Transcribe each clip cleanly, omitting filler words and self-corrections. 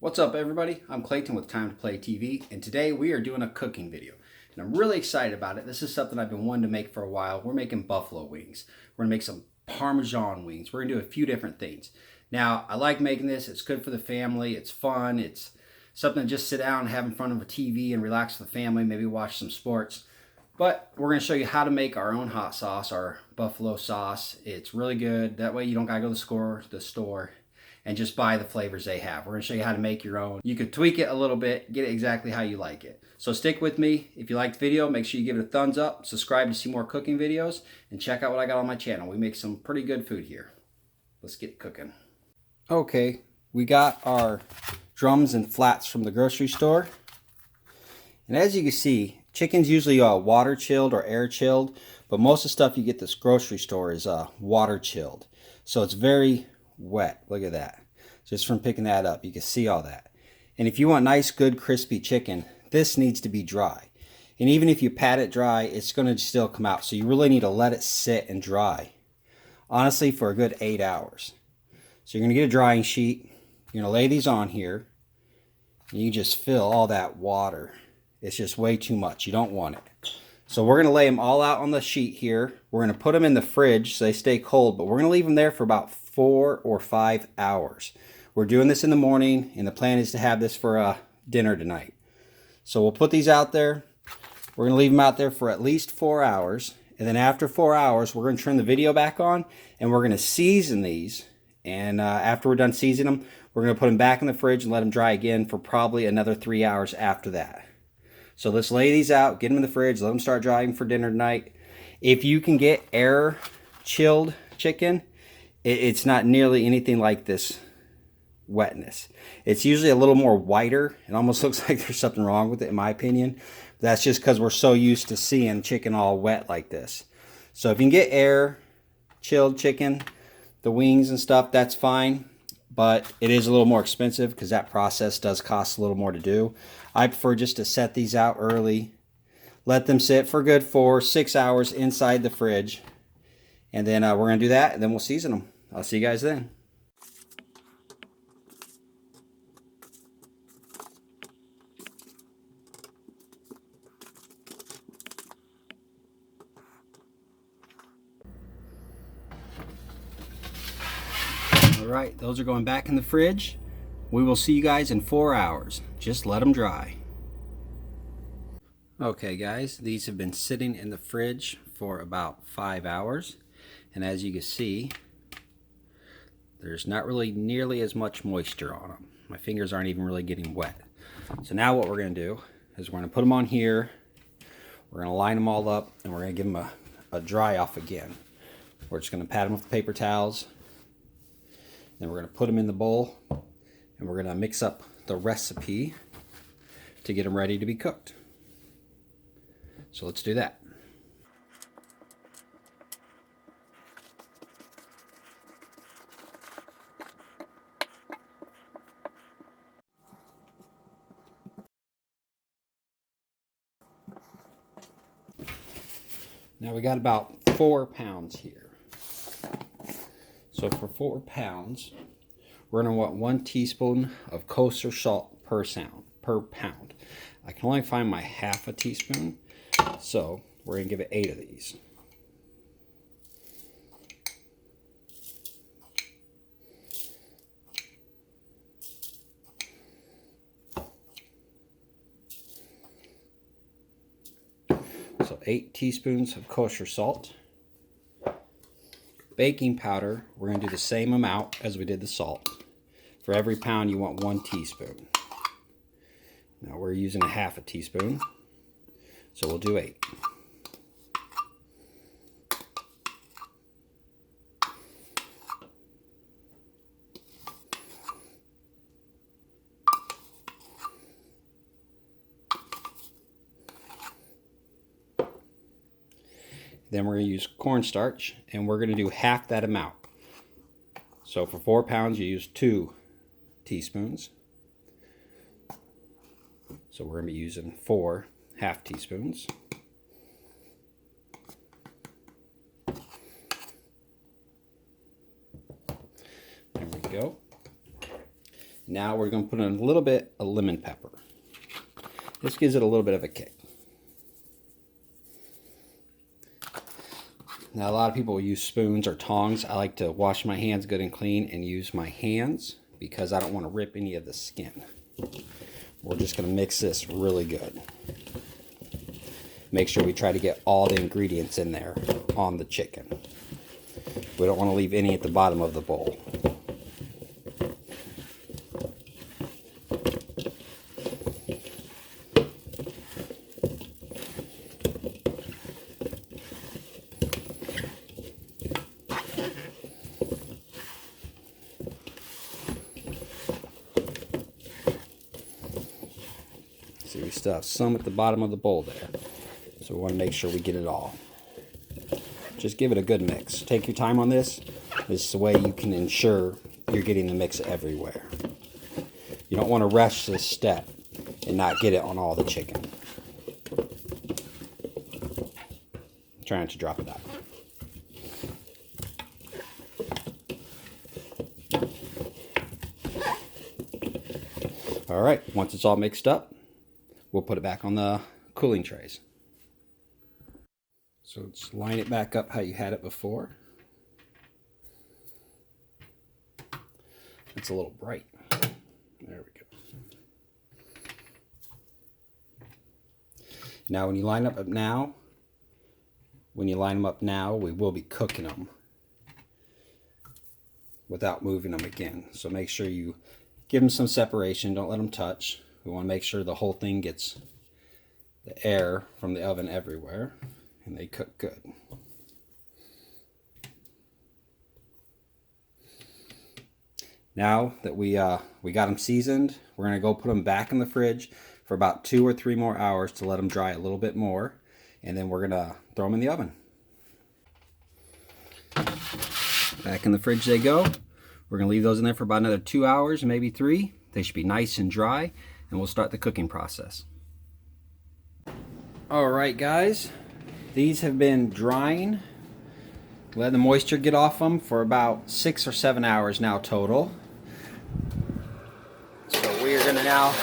What's up everybody? I'm Clayton with Time to Play TV, and today we are doing a cooking video. And I'm really excited about it. This is something I've been wanting to make for a while. We're making buffalo wings. We're gonna make some Parmesan wings. We're gonna do a few different things. Now, I like making this. It's good for the family. It's fun. It's something to just sit down and have in front of a TV and relax with the family, maybe watch some sports. But we're gonna show you how to make our own hot sauce, our buffalo sauce. It's really good. That way you don't gotta go to the store and just buy the flavors they have. We're gonna show you how to make your own. You could tweak it a little bit, get it exactly how you like it. So stick with me. If you liked the video, make sure you give it a thumbs up, subscribe to see more cooking videos, and check out what I got on my channel. We make some pretty good food here. Let's get cooking. Okay, we got our drums and flats from the grocery store. And as you can see, chicken's usually water chilled or air chilled, but most of the stuff you get at this grocery store is water chilled. So it's very wet. Look at that. Just from picking that up, you can see all that. And if you want nice, good, crispy chicken, this needs to be dry. And even if you pat it dry, it's going to still come out. So you really need to let it sit and dry, honestly, for a good 8 hours. So you're going to get a drying sheet. You're going to lay these on here. And you just fill all that water. It's just way too much. You don't want it. So we're going to lay them all out on the sheet here. We're going to put them in the fridge so they stay cold, but we're going to leave them there for about 4 or 5 hours. We're doing this in the morning, and the plan is to have this for dinner tonight. So we'll put these out there. We're going to leave them out there for at least 4 hours, and then after 4 hours, we're going to turn the video back on, and we're going to season these. And after we're done seasoning them, we're going to put them back in the fridge and let them dry again for probably another 3 hours after that. So let's lay these out, get them in the fridge, let them start drying for dinner tonight. If you can get air chilled chicken, it's not nearly anything like this wetness. It's usually a little more whiter. It almost looks like there's something wrong with it, in my opinion. That's just because we're so used to seeing chicken all wet like this. So if you can get air chilled chicken, the wings and stuff, that's fine. But it is a little more expensive because that process does cost a little more to do. I prefer just to set these out early, let them sit for a good 4 or 6 hours inside the fridge, and then we're going to do that, and then we'll season them. I'll see you guys then. Alright, those are going back in the fridge. We will see you guys in 4 hours. Just let them dry. Okay guys, these have been sitting in the fridge for about 5 hours. And as you can see, there's not really nearly as much moisture on them. My fingers aren't even really getting wet. So now what we're going to do is we're going to put them on here. We're going to line them all up, and we're going to give them a dry off again. We're just going to pat them with paper towels. Then we're going to put them in the bowl, and we're going to mix up the recipe to get them ready to be cooked. So let's do that. Now we got about 4 pounds here. So for 4 pounds, we're going to want 1 teaspoon of kosher salt per pound. I can only find my half a teaspoon, so we're going to give it 8 of these. So 8 teaspoons of kosher salt. Baking powder, we're going to do the same amount as we did the salt. For every pound, you want 1 teaspoon. Now we're using a half a teaspoon, so we'll do 8. Then we're going to use cornstarch, and we're going to do half that amount. So for 4 pounds, you use 2 teaspoons. So we're going to be using 4 half teaspoons. There we go. Now we're going to put in a little bit of lemon pepper. This gives it a little bit of a kick. Now a lot of people use spoons or tongs. I like to wash my hands good and clean and use my hands because I don't want to rip any of the skin. We're just going to mix this really good. Make sure we try to get all the ingredients in there on the chicken. We don't want to leave any at the bottom of the bowl. See, we still have some at the bottom of the bowl there. So we want to make sure we get it all. Just give it a good mix. Take your time on this. This is the way you can ensure you're getting the mix everywhere. You don't want to rush this step and not get it on all the chicken. Try not to drop it out. All right, once it's all mixed up, we'll put it back on the cooling trays. So just line it back up how you had it before. It's a little bright. There we go. Now when you line them up now, we will be cooking them without moving them again. So make sure you give them some separation. Don't let them touch. We want to make sure the whole thing gets the air from the oven everywhere and they cook good. Now that we got them seasoned, we're going to go put them back in the fridge for about 2 or 3 more hours to let them dry a little bit more, and then we're going to throw them in the oven. Back in the fridge they go. We're going to leave those in there for about another 2 hours, maybe 3. They should be nice and dry, and we'll start the cooking process. Alright guys, these have been drying. Let the moisture get off them for about 6 or 7 hours now total. So we are going to now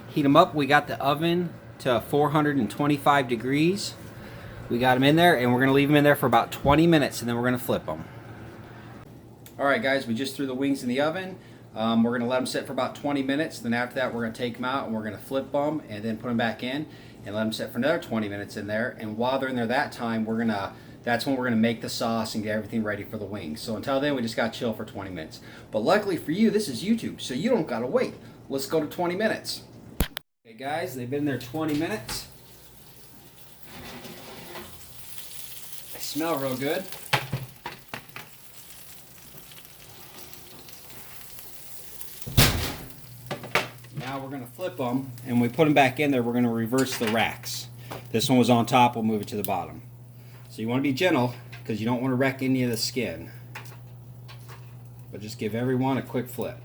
heat them up. We got the oven to 425 degrees. We got them in there, and we're going to leave them in there for about 20 minutes, and then we're going to flip them. Alright guys, we just threw the wings in the oven. We're going to let them sit for about 20 minutes. Then after that, we're going to take them out and we're going to flip them and then put them back in and let them sit for another 20 minutes in there. And while they're in there that time, that's when we're going to make the sauce and get everything ready for the wings. So until then, we just got to chill for 20 minutes. But luckily for you, this is YouTube, so you don't got to wait. Let's go to 20 minutes. Okay guys, they've been there 20 minutes. They smell real good. Now we're going to flip them, and when we put them back in there, we're going to reverse the racks. This one was on top, we'll move it to the bottom. So you want to be gentle, because you don't want to wreck any of the skin. But just give every one a quick flip.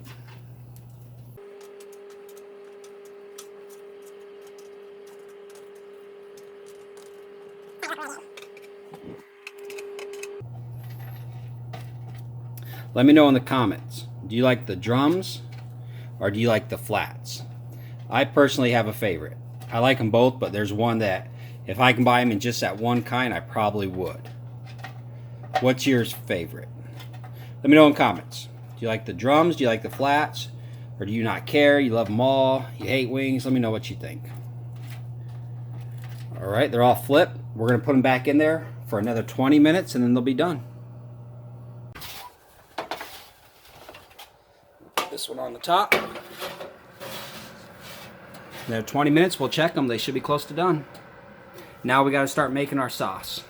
Let me know in the comments, do you like the drums or do you like the flats? I personally have a favorite. I like them both, but there's one that if I can buy them in just that one kind, I probably would. What's your favorite? Let me know in comments. Do you like the drums? Do you like the flats? Or do you not care? You love them all? You hate wings? Let me know what you think. Alright, they're all flipped. We're going to put them back in there for another 20 minutes and then they'll be done. This one on the top. Another 20 minutes, we'll check them. They should be close to done. Now we got to start making our sauce.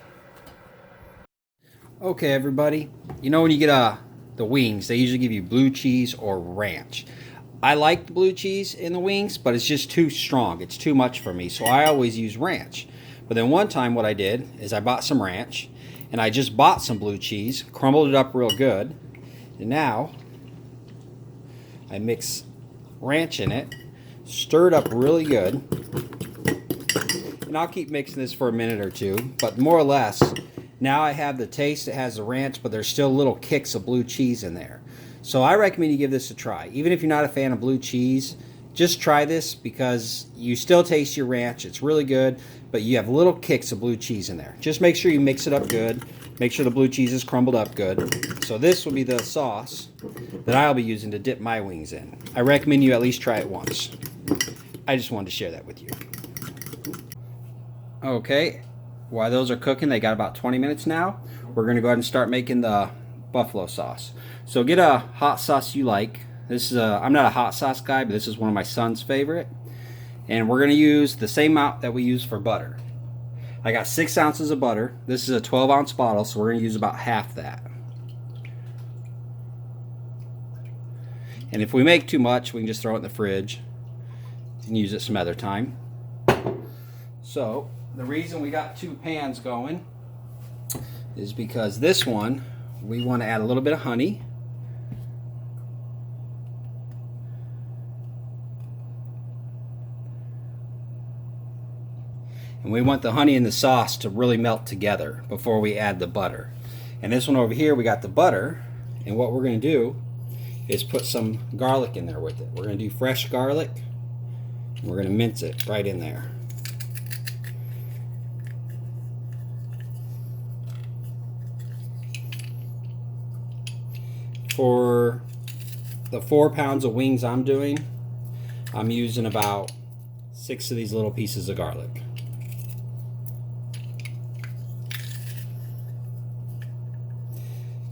Okay, everybody. You know when you get the wings, they usually give you blue cheese or ranch. I like the blue cheese in the wings, but it's just too strong. It's too much for me, so I always use ranch. But then one time what I did is I bought some ranch, and I just bought some blue cheese, crumbled it up real good, and now I mix ranch in it, stir it up really good, and I'll keep mixing this for a minute or two, but more or less, now I have the taste that has the ranch, but there's still little kicks of blue cheese in there. So I recommend you give this a try. Even if you're not a fan of blue cheese, just try this because you still taste your ranch. It's really good, but you have little kicks of blue cheese in there. Just make sure you mix it up good. Make sure the blue cheese is crumbled up good. So this will be the sauce that I'll be using to dip my wings in. I recommend you at least try it once. I just wanted to share that with you. Okay, while those are cooking, they got about 20 minutes now. We're gonna go ahead and start making the buffalo sauce. So get a hot sauce you like. This is I'm not a hot sauce guy, but this is one of my son's favorite. And we're gonna use the same amount that we use for butter. I got 6 ounces of butter. This is a 12-ounce bottle, so we're gonna use about half that. And if we make too much, we can just throw it in the fridge and use it some other time. So the reason we got 2 pans going is because this one, we want to add a little bit of honey. And we want the honey and the sauce to really melt together before we add the butter. And this one over here, we got the butter, and what we're going to do is put some garlic in there with it. We're going to do fresh garlic, and we're going to mince it right in there. For the 4 pounds of wings I'm doing, I'm using about 6 of these little pieces of garlic.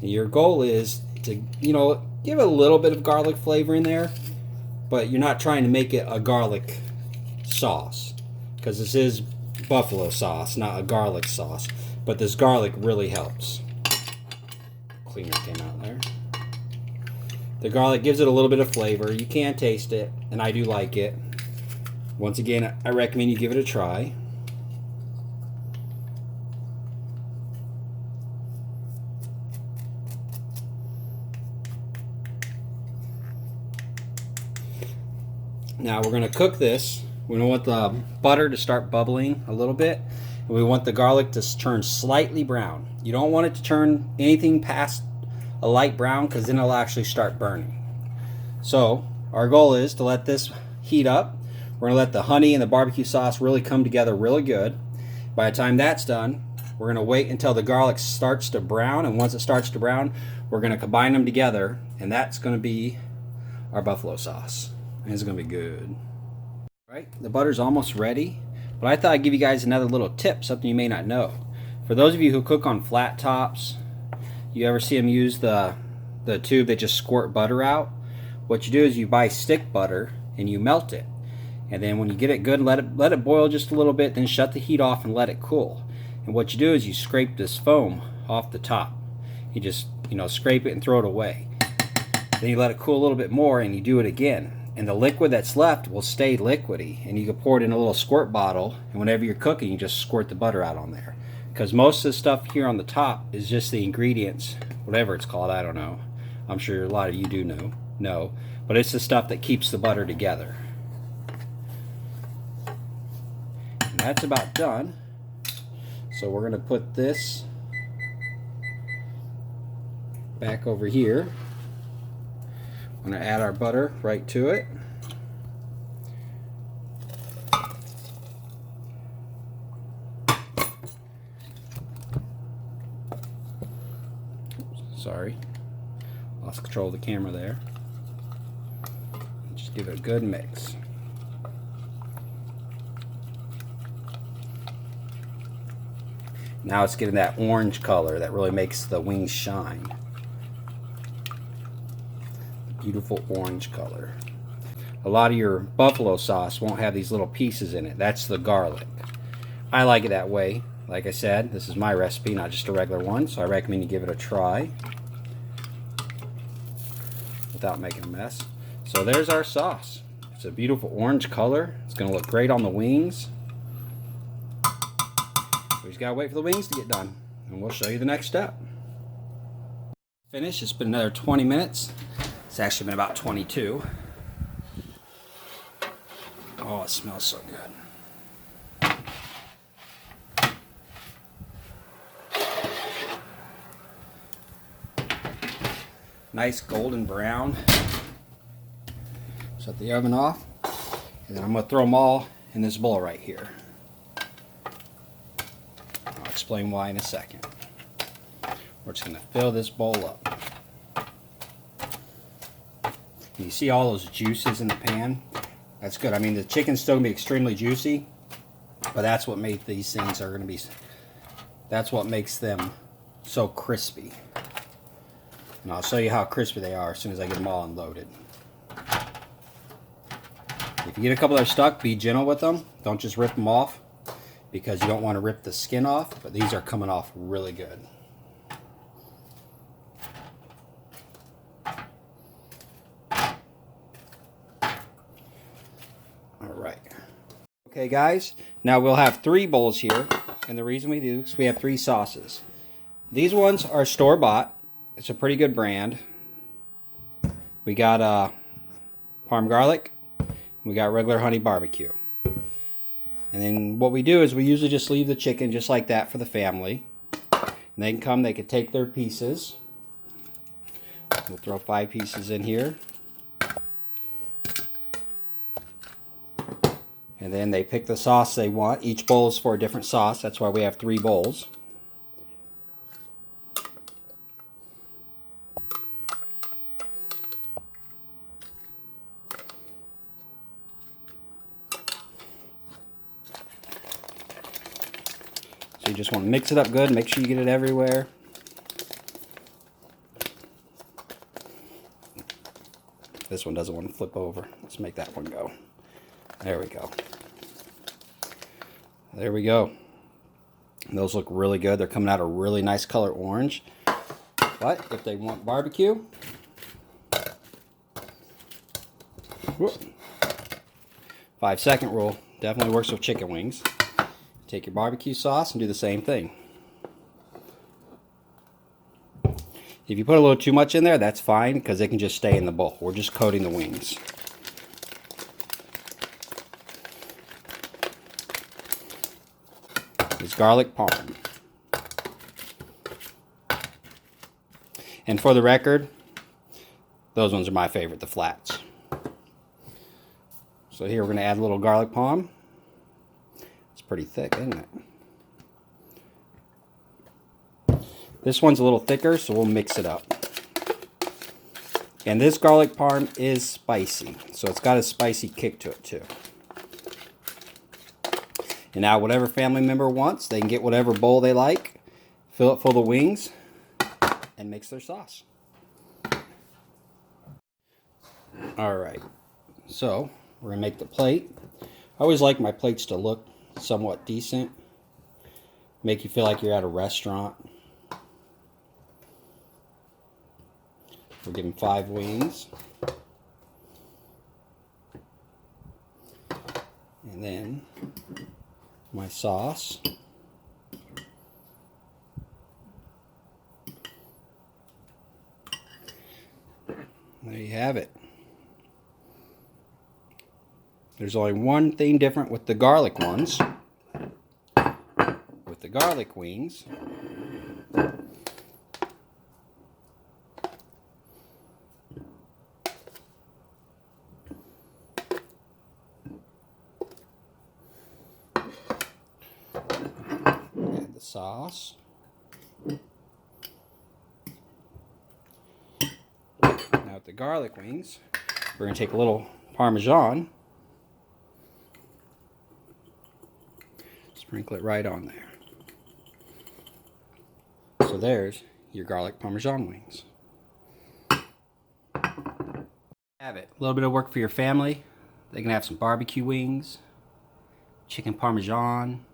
And your goal is to, give a little bit of garlic flavor in there, but you're not trying to make it a garlic sauce, because this is buffalo sauce, not a garlic sauce. But this garlic really helps. Cleaner came out there. The garlic gives it a little bit of flavor. You can taste it, and I do like it. Once again, I recommend you give it a try. Now we're going to cook this. We want the butter to start bubbling a little bit, and we want the garlic to turn slightly brown. You don't want it to turn anything past a light brown, because then it'll actually start burning. So our goal is to let this heat up. We're going to let the honey and the barbecue sauce really come together really good. By the time that's done, we're going to wait until the garlic starts to brown, and once it starts to brown, we're going to combine them together, and that's going to be our buffalo sauce. And it's going to be good. All right, the butter's almost ready, but I thought I'd give you guys another little tip, something you may not know. For those of you who cook on flat tops, you ever see them use the tube that just squirt butter out? What you do is you buy stick butter and you melt it, and then when you get it good, let it boil just a little bit, then shut the heat off and let it cool. And what you do is you scrape this foam off the top. You just scrape it and throw it away. Then you let it cool a little bit more, and you do it again. And the liquid that's left will stay liquidy, and you can pour it in a little squirt bottle, and whenever you're cooking, you just squirt the butter out on there. Because most of the stuff here on the top is just the ingredients, whatever it's called, I don't know. I'm sure a lot of you do know, but it's the stuff that keeps the butter together. And that's about done. So we're going to put this back over here. I'm going to add our butter right to it. Sorry, lost control of the camera there. Just give it a good mix. Now it's getting that orange color that really makes the wings shine. Beautiful orange color. A lot of your buffalo sauce won't have these little pieces in it. That's the garlic. I like it that way. Like I said, this is my recipe, not just a regular one, so I recommend you give it a try without making a mess. So there's our sauce. It's a beautiful orange color. It's going to look great on the wings. We just got to wait for the wings to get done, and we'll show you the next step. Finished. It's been another 20 minutes. It's actually been about 22. Oh, it smells so good. nice golden brown. Shut the oven off, and then I'm going to throw them all in this bowl right here. I'll explain why in a second. We're just going to fill this bowl up. You see all those juices in the pan? That's good. I mean, the chicken's still going to be extremely juicy, but that's what made these things are going to be, that's what makes them so crispy. And I'll show you how crispy they are as soon as I get them all unloaded. If you get a couple that are stuck, be gentle with them. Don't just rip them off, because you don't want to rip the skin off, but these are coming off really good. Okay guys, now we'll have 3 bowls here, and the reason we do is we have 3 sauces. These ones are store-bought. It's a pretty good brand. We got Parm garlic, we got regular honey barbecue. And then what we do is we usually just leave the chicken just like that for the family. And they can come, they can take their pieces. We'll throw 5 pieces in here. And then they pick the sauce they want. Each bowl is for a different sauce. That's why we have 3 bowls. So you just want to mix it up good. Make sure you get it everywhere. This one doesn't want to flip over. Let's make that one go. There we go. There we go. Those look really good. They're coming out a really nice color orange. But if they want barbecue, 5-second rule definitely works with chicken wings. Take your barbecue sauce and do the same thing. If you put a little too much in there, that's fine, because they can just stay in the bowl. We're just coating the wings. It's garlic parm. And for the record, those ones are my favorite, the flats. So here we're going to add a little garlic parm. It's pretty thick, isn't it? This one's a little thicker, so we'll mix it up. And this garlic parm is spicy, so it's got a spicy kick to it too. And now whatever family member wants, they can get whatever bowl they like, fill it full of wings, and mix their sauce. Alright, so we're going to make the plate. I always like my plates to look somewhat decent. Make you feel like you're at a restaurant. We're giving 5 wings. And then my sauce. There you have it. There's only one thing different with the garlic ones. With the garlic wings, add the sauce. Now with the garlic wings, we're going to take a little Parmesan, sprinkle it right on there. So there's your garlic Parmesan wings. Have it. A little bit of work for your family. They can have some barbecue wings, chicken Parmesan,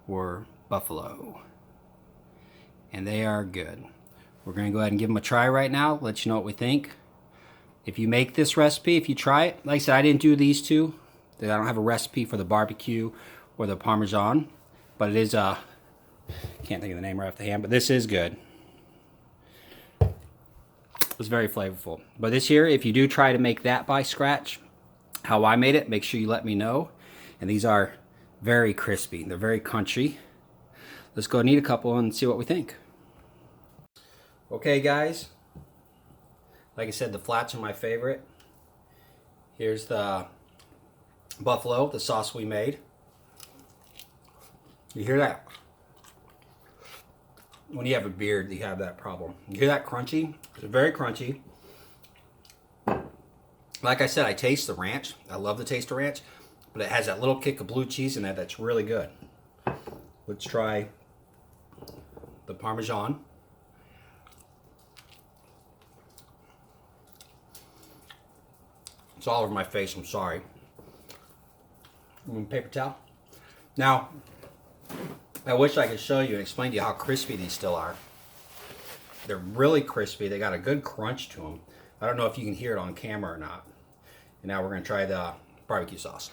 or buffalo. And they are good. We're going to go ahead and give them a try right now, let you know what we think. If you make this recipe, if you try it, like I said, I didn't do these two. I don't have a recipe for the barbecue or the Parmesan, but it is, can't think of the name right off the hand, but this is good. It's very flavorful. But this here, if you do try to make that by scratch, how I made it, make sure you let me know. And these are very crispy. They're very crunchy. Let's go and eat a couple and see what we think. Okay guys, Like I said, the flats are my favorite. Here's the buffalo, the sauce we made. You hear that? When you have a beard, you have that problem. You hear that crunchy? It's very crunchy. Like I said, I taste the ranch. I love the taste of ranch, but it has that little kick of blue cheese in it that's really good. Let's try the Parmesan. It's all over my face, I'm sorry. Paper towel. Now, I wish I could show you and explain to you how crispy these still are. They're really crispy. They got a good crunch to them. I don't know if you can hear it on camera or not. And now we're going to try the barbecue sauce.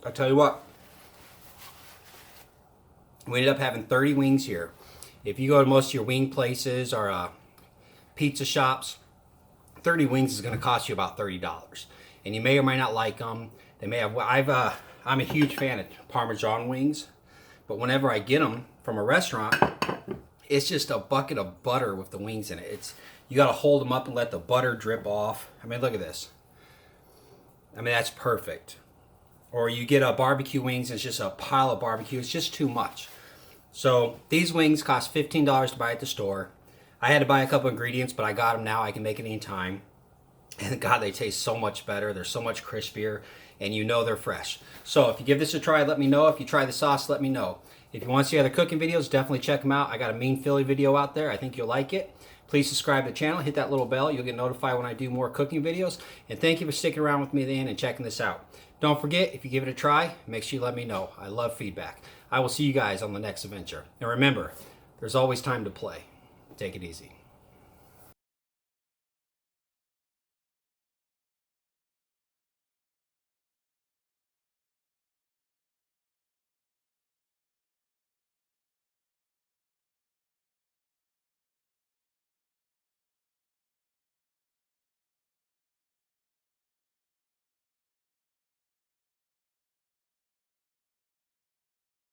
I'll tell you what. We ended up having 30 wings here. If you go to most of your wing places or pizza shops, 30 wings is going to cost you about $30. And you may or may not like them. They may have. I'm a huge fan of Parmesan wings, but whenever I get them from a restaurant, it's just a bucket of butter with the wings in it. You got to hold them up and let the butter drip off. I mean, look at this. I mean, that's perfect. Or you get a barbecue wings, and it's just a pile of barbecue. It's just too much. So these wings cost $15 to buy at the store. I had to buy a couple ingredients, but I got them now. I can make it anytime. And God, they taste so much better. They're so much crispier, and you know they're fresh. So if you give this a try, let me know. If you try the sauce, let me know. If you want to see other cooking videos, definitely check them out. I got a Mean Philly video out there. I think you'll like it. Please subscribe to the channel. Hit that little bell. You'll get notified when I do more cooking videos. And thank you for sticking around with me at the end and checking this out. Don't forget, if you give it a try, make sure you let me know. I love feedback. I will see you guys on the next adventure. And remember, there's always time to play. Take it easy.